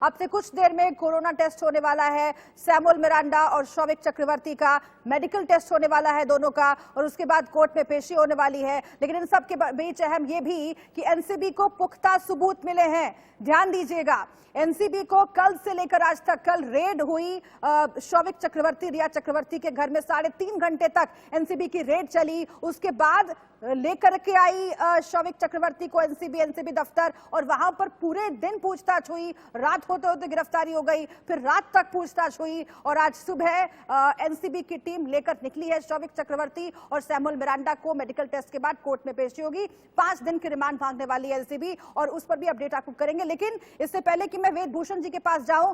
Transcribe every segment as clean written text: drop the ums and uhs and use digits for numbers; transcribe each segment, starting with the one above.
अब से कुछ देर में कोरोना टेस्ट होने वाला है। सैमुअल मिरांडा और शौविक चक्रवर्ती का मेडिकल टेस्ट होने वाला है दोनों का, और उसके बाद कोर्ट में पेशी होने वाली है। लेकिन इन सब के बीच अहम ये भी कि एनसीबी को पुख्ता सबूत मिले हैं। ध्यान दीजिएगा, एनसीबी को कल से लेकर आज तक, कल रेड हुई शौविक चक्रवर्ती, रिया चक्रवर्ती के घर में 3.5 घंटे तक एनसीबी की रेड चली। उसके बाद लेकर के आई शौविक चक्रवर्ती को एनसीबी दफ्तर, और वहां पर पूरे दिन पूछताछ हुई। रात होते होते गिरफ्तारी हो गई, फिर रात तक पूछताछ हुई, और आज सुबह एनसीबी की टीम लेकर निकली है शौविक चक्रवर्ती और सैमुअल मिरांडा को। मेडिकल टेस्ट के बाद कोर्ट में पेशी होगी। 5 दिन की रिमांड मांगने वाली है एनसीबी, और उस पर भी अपडेट आपको करेंगे। लेकिन इससे पहले कि मैं वेद भूषण जी के पास जाऊं,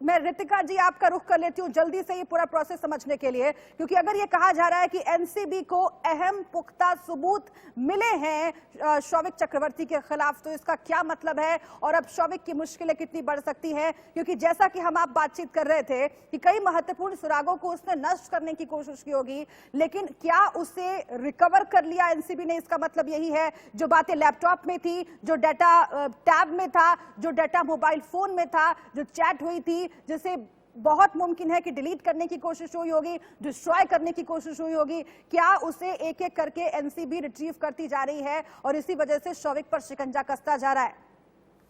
मैं रितिका जी आपका रुख कर लेती हूं जल्दी से ये पूरा प्रोसेस समझने के लिए, क्योंकि अगर ये कहा जा रहा है कि एनसीबी को अहम पुख्ता सबूत मिले हैं शौविक चक्रवर्ती के खिलाफ, तो इसका क्या मतलब है और अब शौविक की मुश्किलें कितनी बढ़ सकती हैं? क्योंकि जैसा कि हम आप बातचीत कर रहे थे कि कई महत्वपूर्ण सुरागों को उसने नष्ट करने की कोशिश की होगी, लेकिन क्या उसे रिकवर कर लिया एनसीबी ने? इसका मतलब यही है जो बातें लैपटॉप में थी, जो डाटा टैब में था, जो डाटा मोबाइल फोन में था, जो चैट हुई थी, जिसे बहुत मुमकिन है कि डिलीट करने की कोशिश हुई होगी, डिस्ट्रॉय करने की कोशिश हुई होगी, क्या उसे एक एक करके एनसीबी रिट्रीव करती जा रही है और इसी वजह से शौविक पर शिकंजा कसता जा रहा है?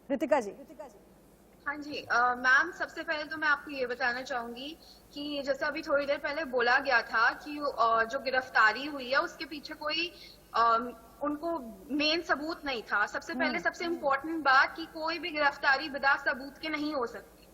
रितिका जी। हाँ जी मैम, सबसे पहले तो मैं आपको ये बताना चाहूंगी कि जैसे अभी थोड़ी देर पहले बोला गया था कि जो गिरफ्तारी हुई है उसके पीछे कोई उनको मेन सबूत नहीं था। सबसे पहले सबसे इम्पोर्टेंट बात कि कोई भी गिरफ्तारी बिना सबूत के नहीं हो सकती,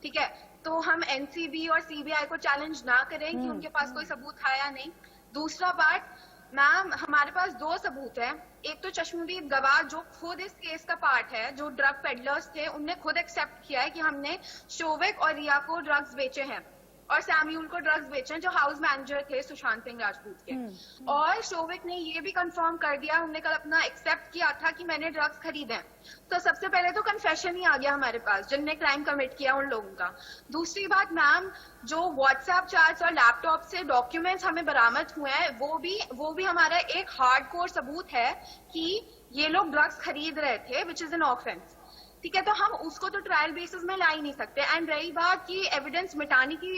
ठीक है? तो हम एनसीबी और सीबीआई को चैलेंज ना करें कि उनके पास कोई सबूत है या नहीं। दूसरा बात मैम, हमारे पास 2 सबूत हैं। एक तो चश्मदीद गवाह जो खुद इस केस का पार्ट है, जो ड्रग पेडलर्स थे, उनने खुद एक्सेप्ट किया है कि हमने शौविक और रिया को ड्रग्स बेचे हैं और सैम्यूल को ड्रग्स बेचे हैं, जो हाउस मैनेजर थे सुशांत सिंह राजपूत के। और शौविक ने ये भी कंफर्म कर दिया, हमने कल अपना एक्सेप्ट किया था कि मैंने ड्रग्स खरीदे। तो सबसे पहले तो कन्फेशन ही आ गया हमारे पास जिनने क्राइम कमिट किया उन लोगों का। दूसरी बात मैम, जो व्हाट्सएप चैट्स और लैपटॉप से डॉक्यूमेंट्स हमें बरामद हुए हैं, वो भी हमारा एक हार्डकोर सबूत है कि ये लोग ड्रग्स खरीद रहे थे, विच इज एन ऑफेंस, ठीक है? तो हम उसको तो ट्रायल बेसिस में ला ही नहीं सकते। एंड रही बात कि एविडेंस मिटाने की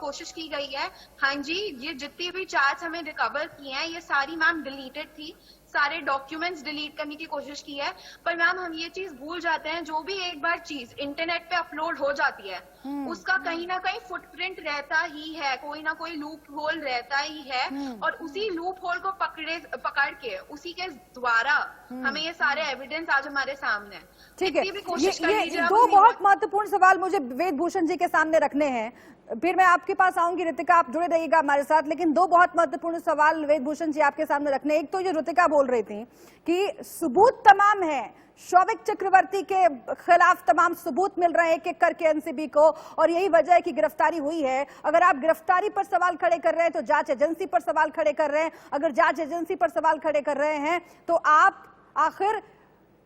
कोशिश की गई है, हाँ जी, ये जितनी भी चैट्स हमें रिकवर किए हैं ये सारी मैम डिलीटेड थी, सारे डॉक्यूमेंट्स डिलीट करने की कोशिश की है। पर मैम हम ये चीज भूल जाते हैं, जो भी एक बार चीज इंटरनेट पे अपलोड हो जाती है उसका कहीं ना कहीं फुटप्रिंट रहता ही है, कोई ना कोई लूप होल रहता ही है, और उसी लूप होल को पकड़ के उसी के द्वारा हमें ये सारे एविडेंस आज हमारे सामने है। ठीक है, ये 2 बहुत महत्वपूर्ण सवाल मुझे वेद भूषण जी के सामने रखने हैं, फिर मैं आपके पास आऊंगी। रितिका, आप जुड़े रहिएगा हमारे साथ। लेकिन 2 बहुत महत्वपूर्ण सवाल वेद भूषण जी आपके सामने रखने। एक तो जो रितिका बोल रही थी कि सबूत तमाम है, शौविक चक्रवर्ती के खिलाफ तमाम सबूत मिल रहे हैं एक एक करके एनसीबी को, और यही वजह है कि गिरफ्तारी हुई है। अगर आप गिरफ्तारी पर सवाल खड़े कर रहे हैं तो जांच एजेंसी पर सवाल खड़े कर रहे हैं। अगर जांच एजेंसी पर सवाल खड़े कर रहे हैं तो आप आखिर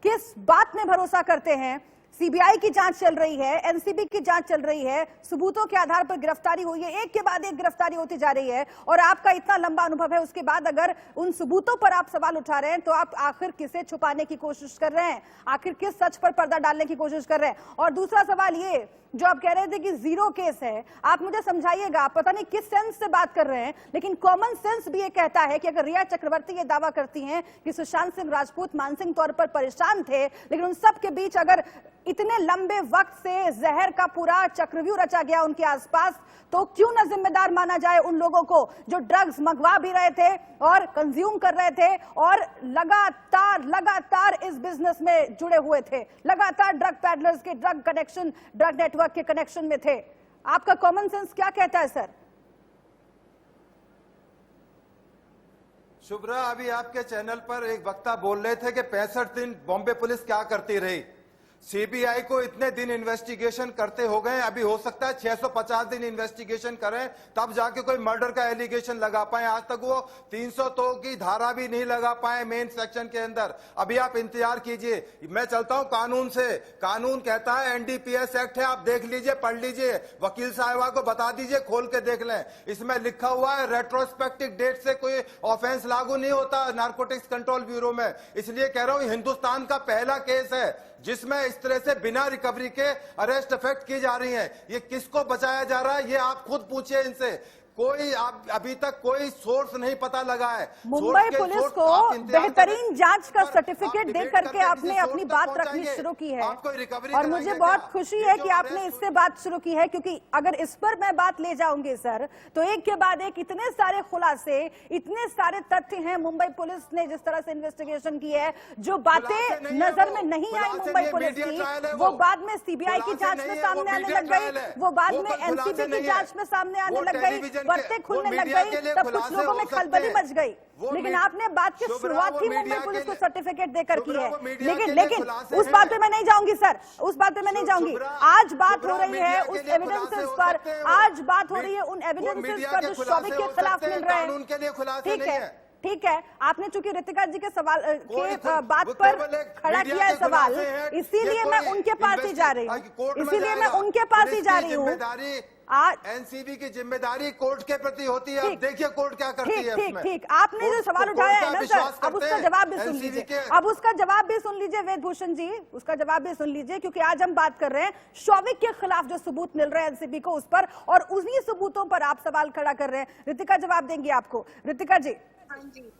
किस बात में भरोसा करते हैं? सीबीआई की जांच चल रही है, एनसीबी की जांच चल रही है, सबूतों के आधार पर गिरफ्तारी हुई है, एक के बाद एक गिरफ्तारी होती जा रही है, और आपका इतना लंबा अनुभव है, उसके बाद अगर उन सबूतों पर आप सवाल उठा रहे हैं तो आप आखिर किसे छुपाने की कोशिश कर रहे हैं? आखिर किस सच पर पर्दा डालने की कोशिश कर रहे हैं? और दूसरा सवाल ये, जो आप कह रहे थे कि 0 केस है, आप मुझे समझाइएगा, आप पता नहीं किस सेंस से बात कर रहे हैं, लेकिन कॉमन सेंस भी ये कहता है कि अगर रिया चक्रवर्ती ये दावा करती हैं कि सुशांत सिंह राजपूत मानसिक तौर पर परेशान थे, लेकिन उन सब के बीच अगर इतने लंबे वक्त से जहर का पूरा चक्रव्यूह रचा गया उनके आसपास, तो क्यों न जिम्मेदार माना जाए उन लोगों को जो ड्रग्स मंगवा भी रहे थे और कंज्यूम कर रहे थे और लगातार इस बिजनेस में जुड़े हुए थे, लगातार ड्रग पैडलर्स के ड्रग कनेक्शन, ड्रग नेटवर्क के कनेक्शन में थे। आपका कॉमन सेंस क्या कहता है सर? शुभ्रा, अभी आपके चैनल पर एक वक्ता बोल रहे थे कि 65 दिन बॉम्बे पुलिस क्या करती रही। सीबीआई को इतने दिन इन्वेस्टिगेशन करते हो गए, अभी हो सकता है 650 दिन इन्वेस्टिगेशन करें तब जाके कोई मर्डर का एलिगेशन लगा पाए। आज तक वो 302 की धारा भी नहीं लगा पाए मेन सेक्शन के अंदर। अभी आप इंतजार कीजिए, मैं चलता हूं कानून से। कानून कहता है एनडीपीएस एक्ट है, आप देख लीजिए, पढ़ लीजिए, वकील साहिबा को बता दीजिए, खोल के देख लें। इसमें लिखा हुआ है रेट्रोस्पेक्टिव डेट से कोई ऑफेंस लागू नहीं होता नारकोटिक्स कंट्रोल ब्यूरो में। इसलिए कह रहा हूं हिंदुस्तान का पहला केस है जिसमें इस तरह से बिना रिकवरी के अरेस्ट इफेक्ट की जा रही हैं। ये किसको बचाया जा रहा है, ये आप खुद पूछिए इनसे। कोई आप अभी तक कोई सोर्स नहीं पता लगा है। मुंबई पुलिस को बेहतरीन जांच का सर्टिफिकेट दे करके आपने अपनी बात रखनी शुरू की है और मुझे बहुत खुशी है कि आपने इससे बात शुरू की है, क्योंकि अगर इस पर मैं बात ले जाऊंगी सर तो एक के बाद एक इतने सारे खुलासे, इतने सारे तथ्य हैं। मुंबई पुलिस ने जिस तरह से इन्वेस्टिगेशन की है, जो बातें नजर में नहीं आई मुंबई पुलिस की, वो बाद में सीबीआई की जांच में सामने आने लग गई, वो बाद में एनसीबी की जांच में सामने आने लग गई, बरतें खुलने लग गई, तब कुछ लोगों में खलबली मच गई। लेकिन आपने बात की शुरुआत ही मुंबई पुलिस को सर्टिफिकेट देकर की है। लेकिन उस बात पे मैं नहीं जाऊंगी सर, उस बात पे मैं नहीं जाऊंगी। आज बात हो रही है उस एविडेंसेस पर, आज बात हो रही है उन एविडेंसेस पर जो शौविक के खिलाफ मिल रहे हैं। ठीक है, ठीक है, आपने चूंकि रितिका जी के सवाल के बात पर खड़ा किया है सवाल, इसीलिए मैं उनके पास ही जा रही हूँ, इसीलिए मैं उनके पास ही जा रही हूँ। एनसीबी की जिम्मेदारी कोर्ट के प्रति होती है। अब देखिए कोर्ट क्या करती है। ठीक ठीक, आपने जो सवाल उठाया है ना सर, अब उसका जवाब भी सुन लीजिए, अब उसका जवाब भी सुन लीजिए वेद भूषण जी, उसका जवाब भी सुन लीजिए, क्योंकि आज हम बात कर रहे हैं शौविक के खिलाफ जो सबूत मिल रहे हैं एनसीबी को उस पर, और उन्हीं सबूतों पर आप सवाल खड़ा कर रहे हैं। रितिका जवाब देंगी आपको। रितिका जी। हाँ जी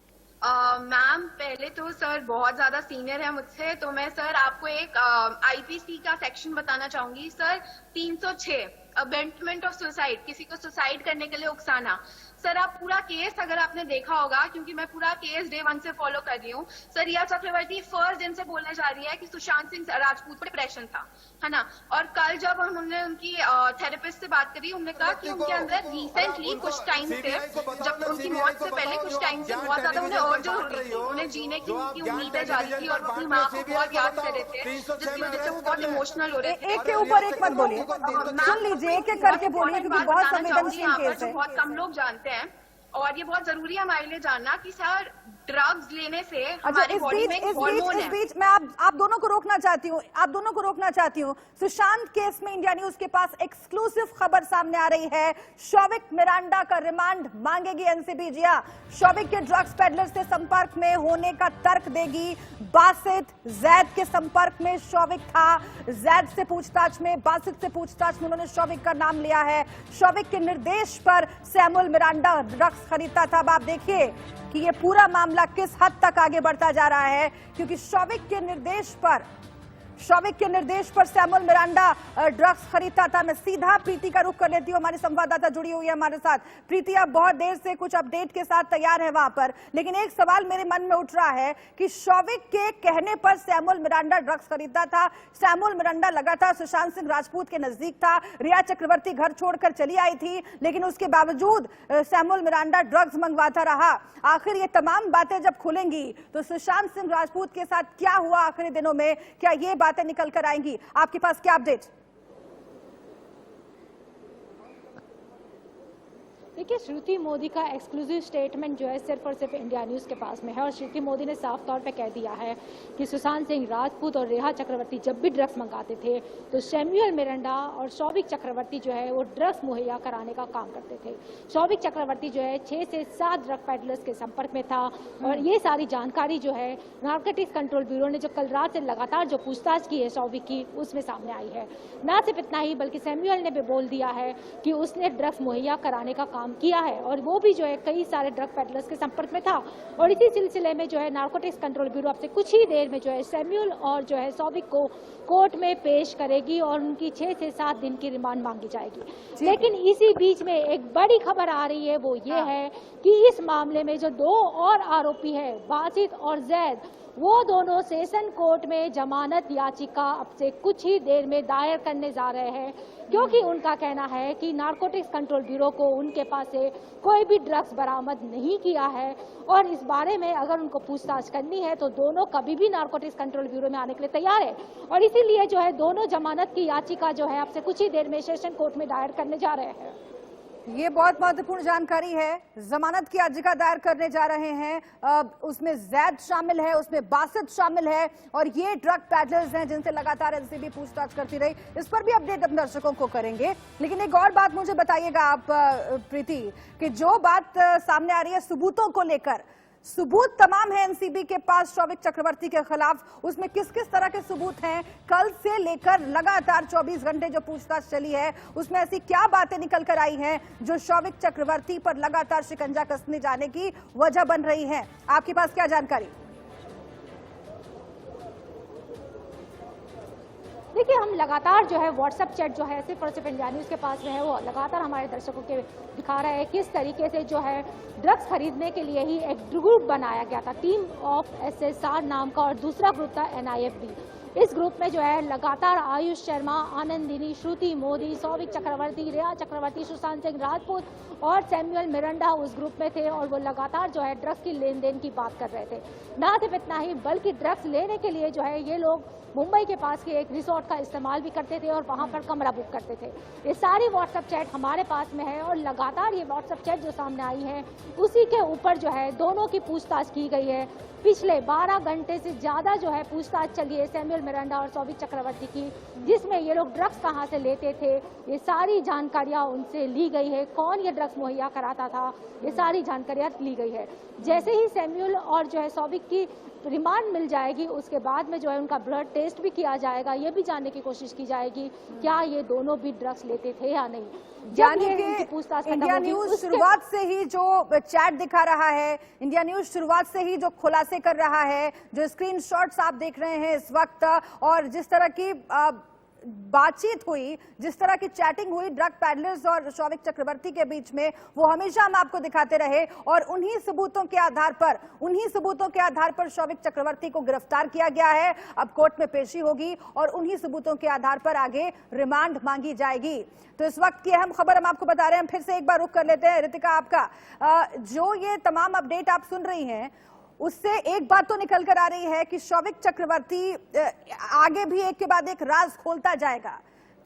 मैम, पहले तो सर बहुत ज्यादा सीनियर है मुझसे, तो मैं सर आपको एक आईपीसी का सेक्शन बताना चाहूंगी सर। 306 अबेटमेंट ऑफ सुसाइड, किसी को सुसाइड करने के लिए उकसाना। सर आप पूरा केस अगर आपने देखा होगा, क्योंकि मैं पूरा केस डे 1 से फॉलो कर रही हूँ सर, रिया चक्रवर्ती फर्स्ट दिन से बोलने जा रही है कि सुशांत सिंह राजपूत को डिप्रेशन था, है ना। और कल जब हमने उनकी थेरेपिस्ट से बात करी, उन्होंने कहा कि उनके अंदर रिसेंटली कुछ टाइम से, जब उनकी मौत से पहले कुछ टाइम से बहुत ज्यादा उन्हें अर्ज हो रही थी, उन्हें जीने की उनकी उम्मीदें जा रही थी और अपनी माँ को बहुत याद कर रहे थे, जिसकी वजह से वो बहुत इमोशनल हो रहे थे। एक के ऊपर एक मत बोलिए, सुन लीजिए, एक एक करके बोलिए, क्योंकि बहुत संवेदनशील केस है, बहुत कम लोग जानते हैं और ये बहुत जरूरी है हमारे लिए जानना कि सर ड्रग्स लेने से हमारी बॉडी में हार्मोन है। इस बीच मैं आप दोनों को रोकना चाहती हूँ, आप दोनों को रोकना चाहती हूँ। सुशांत केस में इंडिया न्यूज के पास एक्सक्लूसिव खबर सामने आ रही है, शौविक मिरांडा का रिमांड मांगेगी एनसीबी। जी हां, शौविक के ड्रग्स पेडलर से संपर्क में होने का तर्क देगी। बासित जैद के संपर्क में शौविक था, जैद से पूछताछ में, बासित से पूछताछ में उन्होंने शौविक का नाम लिया है। शौविक के निर्देश पर सैमुअल मिरांडा ड्रग्स खरीदता था। अब आप देखिए कि ये पूरा मामला किस हद तक आगे बढ़ता जा रहा है, क्योंकि शौविक के निर्देश पर सैमुअल मिरांडा ड्रग्स खरीदता था। मैं सीधा प्रीति का रुख कर लेती हूँ, हमारी संवाददाता जुड़ी हुई है हमारे साथ। प्रीति, आप बहुत देर से कुछ अपडेट के साथ तैयार है वहां पर, लेकिन एक सवाल मेरे मन में उठ रहा है कि शौविक के कहने पर सैमुअल मिरांडा ड्रग्स खरीदता था। सैमुअल मिरांडा लगातार सुशांत सिंह राजपूत के नजदीक था, रिया चक्रवर्ती घर छोड़कर चली आई थी, लेकिन उसके बावजूद सैमुअल मिरांडा ड्रग्स मंगवाता रहा। आखिर ये तमाम बातें जब खुलेंगी तो सुशांत सिंह राजपूत के साथ क्या हुआ आखिरी दिनों में, क्या ये बातें निकल कर आएंगी? आपके पास क्या अपडेट? देखिए, श्रुति मोदी का एक्सक्लूसिव स्टेटमेंट जो है सिर्फ और सिर्फ इंडिया न्यूज़ के पास में है और श्रुति मोदी ने साफ तौर पे कह दिया है कि सुशांत सिंह राजपूत और रेहा चक्रवर्ती जब भी ड्रग्स मंगाते थे तो सैमुअल मिरांडा और शौविक चक्रवर्ती जो है वो ड्रग्स मुहैया कराने का काम करते थे। शौविक चक्रवर्ती जो है 6 से 7 ड्रग पेडलर्स के संपर्क में था और ये सारी जानकारी जो है नारकोटिक्स कंट्रोल ब्यूरो ने जो कल रात से लगातार जो पूछताछ की है शौविक की, उसमें सामने आई है। ना सिर्फ इतना ही बल्कि सैमुअल ने भी बोल दिया है कि उसने ड्रग्स मुहैया कराने का काम किया है और वो भी जो है कई सारे ड्रग पेडलर्स के संपर्क में था। और इसी सिलसिले में जो है नारकोटिक्स कंट्रोल ब्यूरो अब से कुछ ही देर में जो है सैमुअल और जो है शौविक को कोर्ट में पेश करेगी और उनकी 6 से 7 दिन की रिमांड मांगी जाएगी। लेकिन इसी बीच में एक बड़ी खबर आ रही है, वो ये है कि इस मामले में जो 2 और आरोपी है बासित और जैद, वो दोनों सेशन कोर्ट में जमानत याचिका अब से कुछ ही देर में दायर करने जा रहे हैं, क्योंकि उनका कहना है कि नारकोटिक्स कंट्रोल ब्यूरो को उनके पास से कोई भी ड्रग्स बरामद नहीं किया है और इस बारे में अगर उनको पूछताछ करनी है तो दोनों कभी भी नारकोटिक्स कंट्रोल ब्यूरो में आने के लिए तैयार है और इसीलिए जो है दोनों जमानत की याचिका जो है अब से कुछ ही देर में सेशन कोर्ट में दायर करने जा रहे हैं। ये बहुत महत्वपूर्ण जानकारी है। जमानत की याचिका दायर करने जा रहे हैं, उसमें जैद शामिल है, उसमें बासित शामिल है और ये ड्रग पैडलर्स हैं जिनसे लगातार एनसीबी पूछताछ करती रही। इस पर भी अपडेट अपने दर्शकों को करेंगे, लेकिन एक और बात मुझे बताइएगा आप प्रीति, कि जो बात सामने आ रही है सबूतों को लेकर, सबूत तमाम है एनसीबी के पास शौविक चक्रवर्ती के खिलाफ, उसमें किस किस तरह के सबूत हैं? कल से लेकर लगातार 24 घंटे जो पूछताछ चली है उसमें ऐसी क्या बातें निकल कर आई हैं जो शौविक चक्रवर्ती पर लगातार शिकंजा कसने जाने की वजह बन रही है? आपके पास क्या जानकारी? देखिए, हम लगातार जो है व्हाट्सएप चैट जो है सिर्फ और सिर्फ इंडिया न्यूज़ के पास में है, वो लगातार हमारे दर्शकों के दिखा रहा है किस तरीके से जो है ड्रग्स खरीदने के लिए ही एक ग्रुप बनाया गया था, टीम ऑफ SSR नाम का, और दूसरा ग्रुप था NIFD। इस ग्रुप में जो है लगातार आयुष शर्मा, आनंदिनी, श्रुति मोदी, शौविक चक्रवर्ती, रेहा चक्रवर्ती, सुशांत सिंह राजपूत और सैमुअल मिरांडा उस ग्रुप में थे, और वो लगातार जो है ड्रग्स की लेन देन की बात कर रहे थे। ना सिर्फ इतना ही, बल्कि ड्रग्स लेने के लिए जो है ये लोग मुंबई के पास के एक रिसोर्ट का इस्तेमाल भी करते थे और वहां पर कमरा बुक करते थे। ये सारी व्हाट्सएप चैट हमारे पास में है, और लगातार ये व्हाट्सएप चैट जो सामने आई है उसी के ऊपर जो है दोनों की पूछताछ की गई है। पिछले 12 घंटे से ज्यादा जो है पूछताछ चली है सैमुअल मिरांडा और शौविक चक्रवर्ती की, जिसमें ये लोग ड्रग्स कहाँ से लेते थे, ये सारी जानकारियां उनसे ली गई है। कौन ये ड्रग्स मुहैया कराता था, ये सारी जानकारियां ली गई है। जैसे ही सैमुअल और जो है शौविक की रिमांड मिल जाएगी, उसके बाद में जो है उनका ब्लड टेस्ट भी किया जाएगा, ये भी जानने की कोशिश की जाएगी क्या ये दोनों भी ड्रग्स लेते थे या नहीं। यानी कि इंडिया न्यूज शुरुआत से ही जो चैट दिखा रहा है, इंडिया न्यूज शुरुआत से ही जो खुलासे कर रहा है, जो स्क्रीनशॉट्स आप देख रहे हैं इस वक्त, और जिस तरह की बातचीत हुई, जिस तरह की चैटिंग हुई ड्रग पैडलर्स और शौविक चक्रवर्ती के बीच में, वो हमेशा हम आपको दिखाते रहे, और उन्हीं सबूतों के आधार पर शौविक चक्रवर्ती को गिरफ्तार किया गया है। अब कोर्ट में पेशी होगी और उन्हीं सबूतों के आधार पर आगे रिमांड मांगी जाएगी। तो इस वक्त की अहम खबर हम आपको बता रहे हैं। फिर से एक बार रुख कर लेते हैं रितिका, आपका जो ये तमाम अपडेट आप सुन रही हैं उससे एक बात तो निकल कर आ रही है कि शौविक चक्रवर्ती आगे भी एक के बाद एक राज खोलता जाएगा।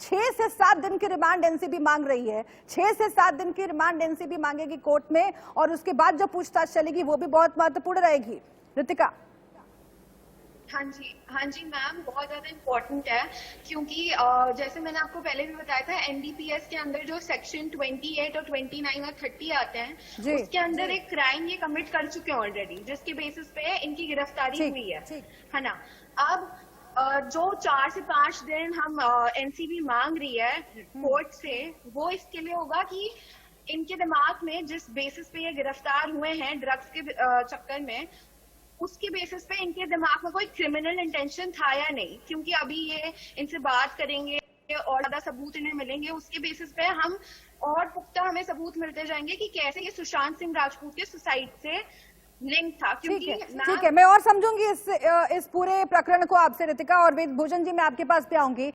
6 से 7 दिन की रिमांड एनसीबी मांग रही है, 6 से 7 दिन की रिमांड एनसीबी मांगेगी कोर्ट में, और उसके बाद जो पूछताछ चलेगी वो भी बहुत महत्वपूर्ण रहेगी। रितिका। हाँ जी मैम, बहुत ज्यादा इम्पोर्टेंट है, क्योंकि जैसे मैंने आपको पहले भी बताया था, एनडीपीएस के अंदर जो सेक्शन 28 और 29 और 30 आते हैं, उसके अंदर एक क्राइम ये कमिट कर चुके हैं ऑलरेडी, जिसके बेसिस पे इनकी गिरफ्तारी हुई है ना। अब जो 4 से 5 दिन हम एनसीबी मांग रही है कोर्ट से, वो इसके लिए होगा कि इनके दिमाग में जिस बेसिस पे ये गिरफ्तार हुए हैं ड्रग्स के चक्कर में, उसके बेसिस पे इनके दिमाग में कोई क्रिमिनल इंटेंशन था या नहीं। क्योंकि अभी ये इनसे बात करेंगे और ज्यादा सबूत इन्हें मिलेंगे, उसके बेसिस पे हम और पुख्ता हमें सबूत मिलते जाएंगे कि कैसे ये सुशांत सिंह राजपूत के सुसाइड से लिंक था। क्योंकि ठीक है, मैं और समझूंगी इस पूरे प्रकरण को आपसे रितिका, और वेद भूषण जी मैं आपके पास पे आऊंगी।